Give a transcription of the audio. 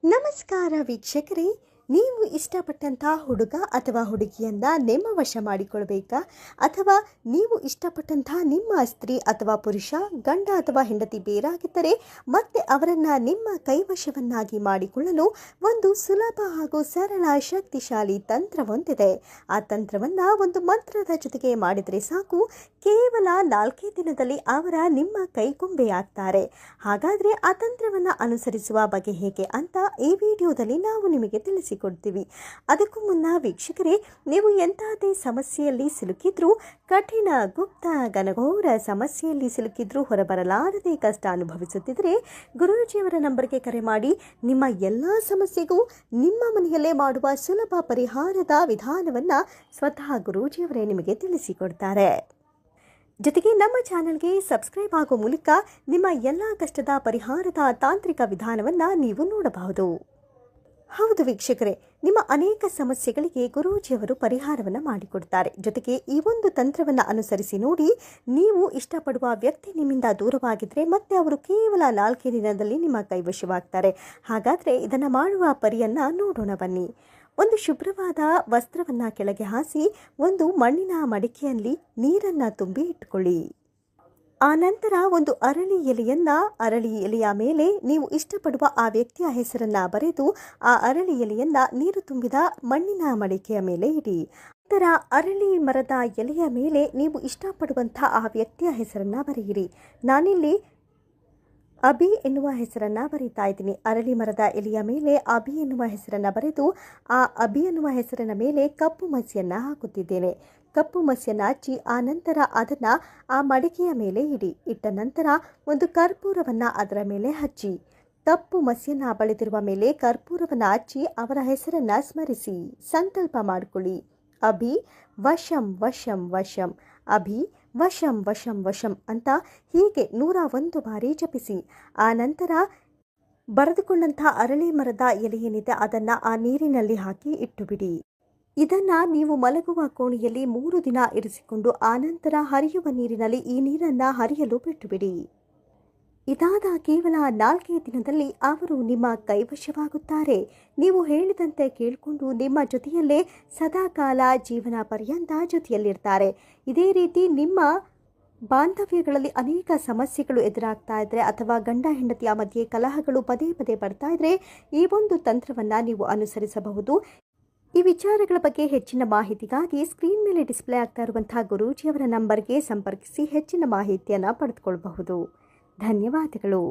ನಮಸ್ಕಾರ ವೀಕ್ಷಕರೇ, ನೀವು ಇಷ್ಟಪಟ್ಟಂಥ ಹುಡುಗ ಅಥವಾ ಹುಡುಗಿಯನ್ನ ನಿಮ್ಮ ವಶ ಮಾಡಿಕೊಳ್ಬೇಕಾ? ಅಥವಾ ನೀವು ಇಷ್ಟಪಟ್ಟಂಥ ನಿಮ್ಮ ಸ್ತ್ರೀ ಅಥವಾ ಪುರುಷ, ಗಂಡ ಅಥವಾ ಹೆಂಡತಿ ಬೇರಾಗಿದ್ದರೆ ಮತ್ತೆ ಅವರನ್ನು ನಿಮ್ಮ ಕೈವಶವನ್ನಾಗಿ ಮಾಡಿಕೊಳ್ಳಲು ಒಂದು ಸುಲಭ ಹಾಗೂ ಸರಳ ಶಕ್ತಿಶಾಲಿ ತಂತ್ರವೊಂದಿದೆ. ಆ ತಂತ್ರವನ್ನು ಒಂದು ಮಂತ್ರದ ಜೊತೆಗೆ ಮಾಡಿದರೆ ಸಾಕು, ಕೇವಲ 4 ದಿನದಲ್ಲಿ ಅವರ ನಿಮ್ಮ ಕೈಗೊಂಬೆಯಾಗ್ತಾರೆ. ಹಾಗಾದರೆ ಆ ತಂತ್ರವನ್ನು ಅನುಸರಿಸುವ ಬಗೆ ಹೇಗೆ ಅಂತ ಈ ವಿಡಿಯೋದಲ್ಲಿ ನಾವು ನಿಮಗೆ ತಿಳಿಸಿಕೊಡ್ತೀವಿ. ಅದಕ್ಕೂ ಮುನ್ನ ವೀಕ್ಷಕರೇ, ನೀವು ಎಂಥದೇ ಸಮಸ್ಯೆಯಲ್ಲಿ ಸಿಲುಕಿದ್ರೂ, ಕಠಿಣ ಗುಪ್ತ ಘನಘೋರ ಸಮಸ್ಯೆಯಲ್ಲಿ ಸಿಲುಕಿದ್ರೂ ಹೊರಬರಲಾರದೆ ಕಷ್ಟ ಅನುಭವಿಸುತ್ತಿದ್ದರೆ ಗುರೂಜಿಯವರ ನಂಬರ್ಗೆ ಕರೆ ಮಾಡಿ ನಿಮ್ಮ ಎಲ್ಲ ಸಮಸ್ಯೆಗೂ ನಿಮ್ಮ ಮನೆಯಲ್ಲೇ ಮಾಡುವ ಸುಲಭ ಪರಿಹಾರದ ವಿಧಾನವನ್ನು ಸ್ವತಃ ಗುರೂಜಿಯವರೇ ನಿಮಗೆ ತಿಳಿಸಿಕೊಡ್ತಾರೆ. ಜೊತೆಗೆ ನಮ್ಮ ಚಾನೆಲ್ಗೆ ಸಬ್ಸ್ಕ್ರೈಬ್ ಆಗೋ ಮೂಲಕ ನಿಮ್ಮ ಎಲ್ಲ ಕಷ್ಟದ ಪರಿಹಾರದ ತಾಂತ್ರಿಕ ವಿಧಾನವನ್ನು ನೀವು ನೋಡಬಹುದು. ಹೌದು ವೀಕ್ಷಕರೇ, ನಿಮ್ಮ ಅನೇಕ ಸಮಸ್ಯೆಗಳಿಗೆ ಗುರೂಜಿಯವರು ಪರಿಹಾರವನ್ನು ಮಾಡಿಕೊಡ್ತಾರೆ. ಜೊತೆಗೆ ಈ ಒಂದು ತಂತ್ರವನ್ನು ಅನುಸರಿಸಿ ನೋಡಿ, ನೀವು ಇಷ್ಟಪಡುವ ವ್ಯಕ್ತಿ ನಿಮ್ಮಿಂದ ದೂರವಾಗಿದ್ದರೆ ಮತ್ತೆ ಅವರು ಕೇವಲ 4 ದಿನದಲ್ಲಿ ನಿಮ್ಮ ಕೈವಶವಾಗ್ತಾರೆ. ಹಾಗಾದರೆ ಇದನ್ನು ಮಾಡುವ ಪರಿಯನ್ನು ನೋಡೋಣ ಬನ್ನಿ. ಒಂದು ಶುಭ್ರವಾದ ವಸ್ತ್ರವನ್ನು ಕೆಳಗೆ ಹಾಸಿ ಒಂದು ಮಣ್ಣಿನ ಮಡಿಕೆಯಲ್ಲಿ ನೀರನ್ನು ತುಂಬಿ ಇಟ್ಟುಕೊಳ್ಳಿ. ಆ ನಂತರ ಒಂದು ಅರಳಿ ಎಲೆಯ ಮೇಲೆ ನೀವು ಇಷ್ಟಪಡುವ ಆ ವ್ಯಕ್ತಿಯ ಹೆಸರನ್ನು ಬರೆದು ಆ ಅರಳಿ ಎಲೆಯನ್ನು ನೀರು ತುಂಬಿದ ಮಣ್ಣಿನ ಮಡಿಕೆಯ ಮೇಲೆ ಇಡಿ. ನಂತರ ಅರಳಿ ಮರದ ಎಲೆಯ ಮೇಲೆ ನೀವು ಇಷ್ಟಪಡುವಂಥ ಆ ವ್ಯಕ್ತಿಯ ಹೆಸರನ್ನು ಬರೆಯಿರಿ. ನಾನಿಲ್ಲಿ ಅಭಿ ಎನ್ನುವ ಹೆಸರನ್ನು ಬರೀತಾ ಇದ್ದೀನಿ. ಅರಳಿ ಮರದ ಎಲೆಯ ಮೇಲೆ ಅಭಿ ಎನ್ನುವ ಹೆಸರನ್ನು ಬರೆದು ಆ ಅಭಿ ಎನ್ನುವ ಹೆಸರಿನ ಮೇಲೆ ಕಪ್ಪು ಮಸಿಯನ್ನು ಹಾಕುತ್ತಿದ್ದೇನೆ. ಕಪ್ಪು ಮಸಿಯನ್ನು ಹಚ್ಚಿ ಆ ನಂತರ ಅದನ್ನು ಆ ಮಡಿಕೆಯ ಮೇಲೆ ಇಡಿ. ಇಟ್ಟ ನಂತರ ಒಂದು ಕರ್ಪೂರವನ್ನು ಅದರ ಮೇಲೆ ಹಚ್ಚಿ, ಕಪ್ಪು ಮಸಿಯನ್ನು ಬಳಿದಿರುವ ಮೇಲೆ ಕರ್ಪೂರವನ್ನು ಹಚ್ಚಿ ಅವರ ಹೆಸರನ್ನು ಸ್ಮರಿಸಿ ಸಂಕಲ್ಪ ಮಾಡಿಕೊಳ್ಳಿ. ಅಭಿ ವಶಂ ವಶಂ ವಶಂ, ಅಭಿ ವಶಂ ವಶಂ ವಶಂ ಅಂತ ಹೀಗೆ 101 ಬಾರಿ ಜಪಿಸಿ. ಆ ನಂತರ ಬರೆದುಕೊಂಡಂಥ ಅರಳಿ ಮರದ ಎಲೆ ಏನಿದೆ ಅದನ್ನು ಆ ನೀರಿನಲ್ಲಿ ಹಾಕಿ ಇಟ್ಟುಬಿಡಿ. ಇದನ್ನು ನೀವು ಮಲಗುವ ಕೋಣೆಯಲ್ಲಿ 3 ದಿನ ಇರಿಸಿಕೊಂಡು ಆನಂತರ ಹರಿಯುವ ನೀರಿನಲ್ಲಿ ಈ ನೀರನ್ನು ಹರಿಯಲು ಬಿಟ್ಟುಬಿಡಿ. ಇದಾದ ಕೇವಲ 4 ದಿನದಲ್ಲಿ ಅವರು ನಿಮ್ಮ ಕೈವಶವಾಗುತ್ತಾರೆ. ನೀವು ಹೇಳಿದಂತೆ ಕೇಳಿಕೊಂಡು ನಿಮ್ಮ ಜೊತೆಯಲ್ಲೇ ಸದಾಕಾಲ ಜೀವನ ಪರ್ಯಂತ ಜೊತೆಯಲ್ಲಿರ್ತಾರೆ. ಇದೇ ರೀತಿ ನಿಮ್ಮ ಬಾಂಧವ್ಯಗಳಲ್ಲಿ ಅನೇಕ ಸಮಸ್ಯೆಗಳು ಎದುರಾಗ್ತಾ ಇದ್ದರೆ ಅಥವಾ ಗಂಡ ಹೆಂಡತಿಯ ಮಧ್ಯೆ ಕಲಹಗಳು ಪದೇ ಪದೇ ಬರ್ತಾ ಇದ್ದರೆ ಈ ಒಂದು ತಂತ್ರವನ್ನು ನೀವು ಅನುಸರಿಸಬಹುದು. ಈ ವಿಚಾರಗಳ ಬಗ್ಗೆ ಹೆಚ್ಚಿನ ಮಾಹಿತಿಗಾಗಿ ಸ್ಕ್ರೀನ್ ಮೇಲೆ ಡಿಸ್ಪ್ಲೇ ಆಗ್ತಾ ಇರುವಂತಹ ಗುರೂಜಿಯವರ ನಂಬರ್ಗೆ ಸಂಪರ್ಕಿಸಿ ಹೆಚ್ಚಿನ ಮಾಹಿತಿಯನ್ನು ಪಡೆದುಕೊಳ್ಳಬಹುದು. ಧನ್ಯವಾದಗಳು.